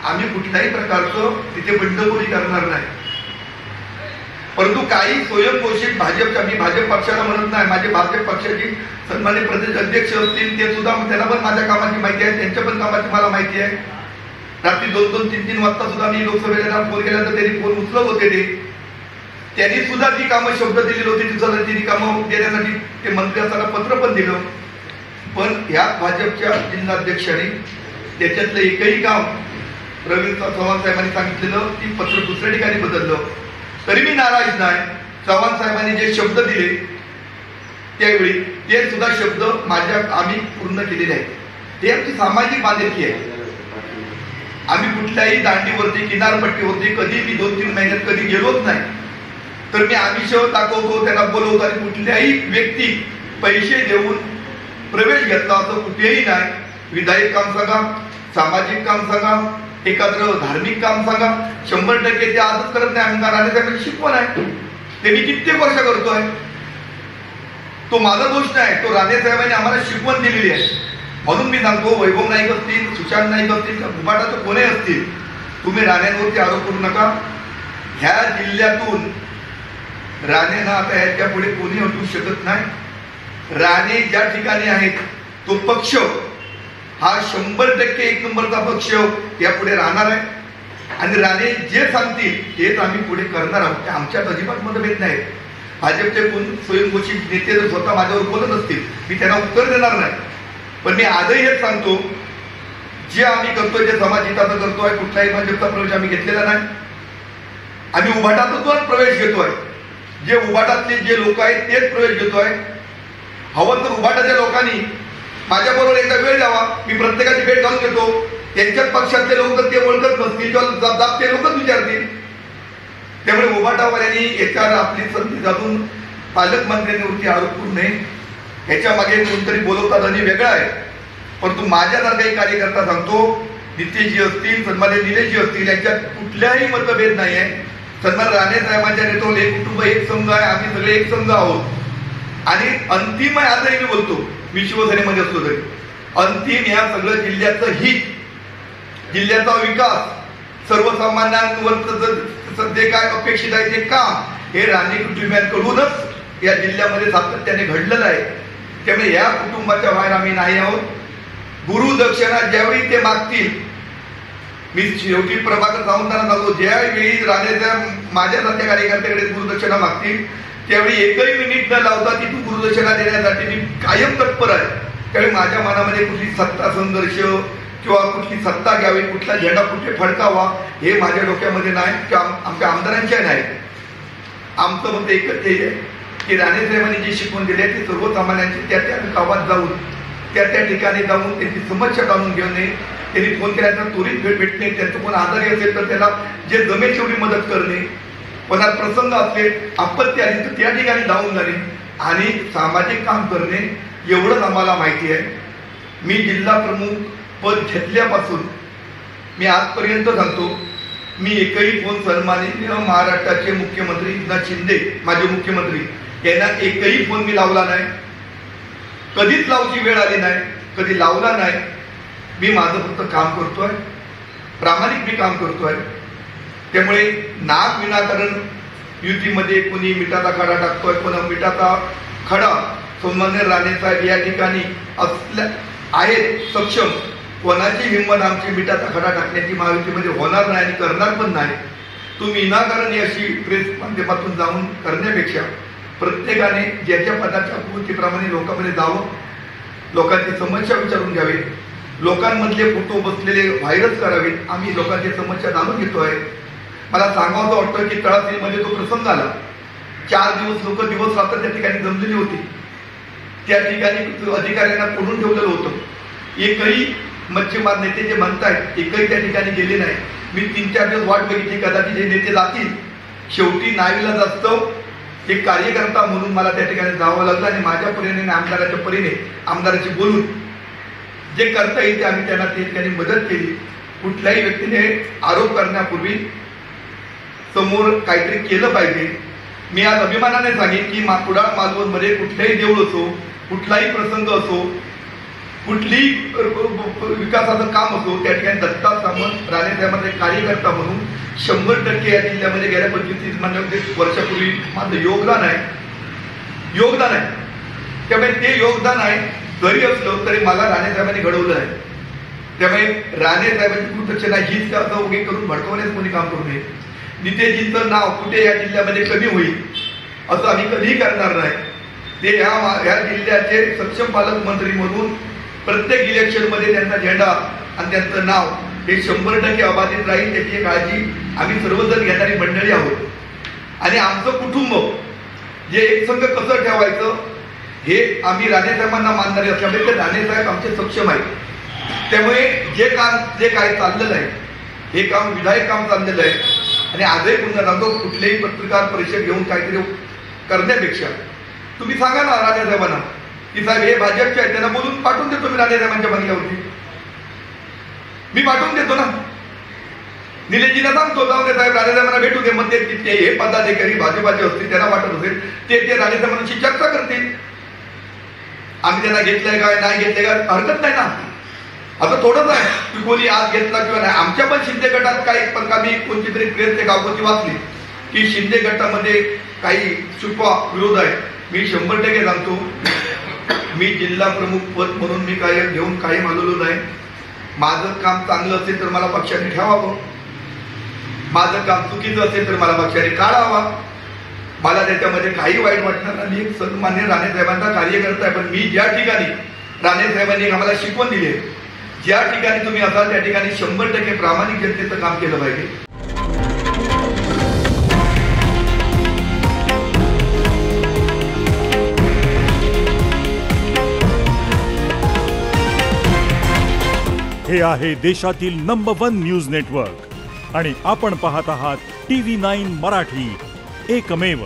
आम्ही कुठल्याही प्रकारचं तिथे बंडखोरी करणार नाही. परंतु काही स्वयंघोषित भाजपच्या, मी भाजप पक्षाला म्हणत नाही, माझे भाजप पक्षाची सन्मान्य प्रदेश अध्यक्ष असतील ते सुद्धा, त्यांना पण माझ्या कामाची माहिती आहे, त्यांच्या पण कामाची मला माहिती आहे. रात्री 2-2, 3-3 वाजता सुद्धा मी लोकसभेला फोन केला तर त्यांनी फोन उचलत होते. त्यांनी सुद्धा ती कामं शब्द दिलेली होती, ती कामं देण्यासाठी ते मंत्री असताना पत्र पण दिलं. पण ह्या भाजपच्या जिल्हाध्यक्षांनी त्याच्यातलं एकही काम प्रवीण चव्हाण साहेबांनी सांगितलेलं ती पत्र दुसऱ्या ठिकाणी बदललं. तरी मी नाराज नाही. चव्हाण साहेबांनी जे शब्द दिले त्यावेळी ते सुद्धा शब्द आम्ही पूर्ण केलेले आहेत. ते आमची सामाजिक बांधिलकी आहे. आम्ही कुठल्याही दांडीवरती, किनारपट्टीवरती कधी मी 2-3 महिन्यात कधी गेलोच नाही. तर मी आमिष दाखवतो, त्यांना बोलवतो आणि कुठल्याही व्यक्ती पैसे देऊन प्रवेश घेतला असं कुठेही नाही. विधायक काम सांगा, सामाजिक काम सांगा, एखादं धार्मिक काम सांगा, 100% ते आजच करत नाही. आमदार राणेसाहेबांची शिकवण आहे, ते मी कित्येक वर्ष करतोय. तो माझा दोष नाही, तो राणेसाहेबांनी आम्हाला शिकवण दिलेली आहे. म्हणून मी सांगतो, वैभव नाईक असतील, सुशांत नाईक असतील, उभाटाचं कोणी असतील, तुम्ही राणेंवरती आरोप करू नका. ह्या जिल्ह्यातून राणेंना आता याच्या पुढे कोणी हटवू शकत नाही. राणे ज्या ठिकाणी आहेत तो पक्ष हा 100% एक नंबरचा पक्ष यापुढे राहणार आहे. आणि राणे जे सांगतील तेच आम्ही पुढे करणार आहोत. आमच्यात अजिबात मतभेद नाहीत. भाजपचे कोण स्वयंघोषित नेते जर स्वतः माझ्यावर बोलत असतील मी त्यांना उत्तर देणार नाही. पण मी आजही हेच सांगतो, जे आम्ही करतोय, जे समाजहिताचं करतोय, कुठलाही भाजपचा प्रवेश आम्ही घेतलेला नाही. आम्ही उभाटातून प्रवेश घेतोय. जे उभाटातले जे लोक आहेत तेच प्रवेश घेतोय. हवं तर उभाटाच्या लोकांनी माझ्याबरोबर एकदा वेळ द्यावा, मी प्रत्येकाची भेट घालून घेतो. त्यांच्याच पक्षातले लोक तर ते ओळखत नसतील किंवा ते लोकच विचारतील. त्यामुळे उभाटावाल्यांनी याच्यावर आपली संधी साधून पालकमंत्र्यांवरती आरोप करू नये. ह्याच्या मागे कोणतरी बोलवतात आणि वेगळा आहे. परंतु माझ्यासारखाही कार्यकर्ता सांगतो, नितेशजी असतील, सन्मान्य निलेशजी असतील, यांच्यात कुठल्याही मतभेद नाही आहे. सन्मान राणे साहेबांच्या नेतृत्वात एक कुटुंब, एक संघ आहे. आम्ही सगळे एक संघ आहोत. आणि अंतिम आहे, आजही मी बोलतो, मी शिवसेनेमध्ये असलो तरी अंतिम या सगळं जिल्ह्याचं हित, जिल्ह्याचा विकास, सर्वसामान्यांवर जे काय अपेक्षित आहे ते काम हे राणे कुटुंबियांकडूनच या जिल्ह्यामध्ये सातत्याने घडलेलं आहे. त्यामुळे या कुटुंबाच्या बाहेर आम्ही नाही आहोत. गुरुदक्षिणा ज्यावेळी ते मागतील, मी शेवटी प्रभाकर सावंतांना सांगतो, ज्यावेळी राणेच्या माझ्यासारख्या कार्यकर्त्याकडे गुरुदक्षिणा मागतील त्यावेळी एकही मिनिट न लावता ती गुरुदक्षिणा देण्यासाठी मी कायम तत्पर आहे. त्यावेळी माझ्या मनामध्ये कुठली सत्ता संघर्ष किंवा कुठली सत्ता घ्यावी, कुठला झेंडा कुठे फडकावा हे माझ्या डोक्यामध्ये नाही किंवा आमच्या आमदारांच्या नाही. आमचं मत एकच हे आहे की राणेसाहेबांनी जी शिकवून दिली आहे ती सर्वसामान्यांची त्या गावात जाऊन त्या ठिकाणी जाऊन त्यांची समस्या जाणून घेणे, त्यांनी फोन केल्यानंतर त्वरित भेट भेटणे, त्यांचं कोण आजारी असेल तर त्याला जे जमेल तेवढी मदत करणे, कोणाला प्रसंग असले, आपत्ती आली तर त्या ठिकाणी धावून जाणे आणि सामाजिक काम करणे, एवढंच आम्हाला माहिती आहे. मी जिल्हा प्रमुख पद घेतल्यापासून मी आजपर्यंत सांगतो, मी एकही फोन सन्माननीय महाराष्ट्राचे मुख्यमंत्री एकनाथ शिंदे, माझे मुख्यमंत्री, यांना एकही फोन मी लावला नाही. कधीच लावची वेळ आली नाही, कधी लावला नाही. मी माझं फक्त काम करतोय, प्रामाणिक मी काम करतोय. त्यामुळे नाक विनाकारण युतीमध्ये कोणी मिठाचा खडा टाकतोय, कोणा मिठाचा खडा सन्माननीय राणेसाहेब या ठिकाणी असल्या आहेत सक्षम, कोणाची हिंमत आमची मिठाचा खडा टाकण्याची महायुतीमध्ये होणार नाही आणि करणार पण नाही. तुम्ही विनाकारण अशी प्रेस माध्यमातून जाऊन करण्यापेक्षा प्रत्येकाने ज्याच्या पदाच्या पूर्तीप्रमाणे लोकांमध्ये जावं, लोकांची समस्या विचारून घ्यावी, लोकांमधले फोटो बसलेले व्हायरस करावेत. आम्ही लोकांची समस्या जाणून घेतोय. मला सांगावं वाटतं की तळासीमध्ये तो प्रसंग आला. 4 दिवस लोक दिवस रात्र त्या ठिकाणी जमलेली होती. त्या ठिकाणी अधिकाऱ्यांना कोणून ठेवलेलं होतं. एकही मच्छीमार नेते जे म्हणतायत एकही त्या ठिकाणी गेले नाही. मी 3-4 दिवस वाट बघितली, कदाचित हे नेते जातील. शेवटी नाईलाज असतं, एक कार्यकर्ता म्हणून मला त्या ठिकाणी जावं लागलं आणि माझ्या परीने, आमदाराच्या परीने, आमदाराची बोलून जे करता येईल ते आम्ही त्यांना त्या ठिकाणी मदत केली. कुठल्याही व्यक्तीने आरोप करण्यापूर्वी समोर काहीतरी केलं पाहिजे. मी आज अभिमानाने सांगेन की कुडाळ मालवणमध्ये कुठल्याही देऊळ असो, कुठलाही प्रसंग असो, कुठलीही विकासाचं काम असो त्या ठिकाणी दत्ता सामंत राणेसाहेबांचे कार्यकर्ता म्हणून 100% या जिल्ह्यामध्ये गेल्या 25 वर्षापूर्वी माझं योगदान आहे. त्यामुळे ते योगदान आहे जरी असलं तरी मला राणेसाहेबांनी घडवलं आहे. त्यामुळे राणेसाहेबांची कृतज्ञता हीच का असं उगी करून भडकवण्यास कोणी काम करू नये. नितेजींचं नाव कुठे या जिल्ह्यामध्ये कमी होईल असं आम्ही कधीही करणार नाही. ते ह्या जिल्ह्याचे सक्षम पालकमंत्री म्हणून प्रत्येक इलेक्शनमध्ये त्यांचा झेंडा आणि त्यांचं नाव हे 100% अबाधित राहील त्याची काळजी आम्ही सर्वजण घेणारी मंडळी आहोत. आणि आमचं कुटुंब जे एकसंघ कसं ठेवायचं हे आम्ही राणेसाहेबांना मानणारे असल्यामुळे ते राणेसाहेब आमचे सक्षम आहेत. त्यामुळे जे काय चाललेलं आहे हे काम विधायक काम चाललेलं आहे. आणि आजही पुन्हा सांगतो कुठलेही पत्रकार परिषद घेऊन काहीतरी करण्यापेक्षा तुम्ही सांगा ना राणेसाहेबांना की साहेब हे भाजपचे आहेत त्यांना बोलून पाठवून देतो मी राणेसाहेबांच्या बंगल्यावरती मी पाठवून देतो ना. निलेशजींना सांगतो जाऊन साहेब राणेसाहेबांना भेटू दे. मग ते हे पदाधिकारी भाजपाचे असतील त्यांना वाटत असेल ते राणेसाहेबांशी चर्चा करतील. आम्ही त्यांना घेतलंय काय नाही घेतलंय का हरकत नाही ना. असं थोडंच आहे की कोणी आज घेतला किंवा नाही. आमच्या पण शिंदे गटात काही पण मी कोणती तरी प्रेस गावची वाचली की शिंदे गटामध्ये काही छुपा विरोध आहे. मी 100% सांगतो मी जिल्हा प्रमुख पद म्हणून मी काय घेऊन कायम आलेलो नाही. माझं काम चांगलं असेल तर मला पक्षाने ठेवावं. माझं काम चुकीचं असेल तर मला पक्षाने काढावा. मला त्याच्यामध्ये काही वाईट वाटणार नाही. मी सन्मान्य राणेसाहेबांचा कार्यकर्ता आहे. पण मी ज्या ठिकाणी राणेसाहेबांनी आम्हाला शिकवण दिली आहे ज्या ठिकाणी तुम्ही असाल त्या ठिकाणी 100% प्रामाणिक जनतेचं काम केलं पाहिजे. हे आहे देशातील नंबर 1 न्यूज नेटवर्क आणि आपण पाहत आहात TV9 मराठी, एकमेव.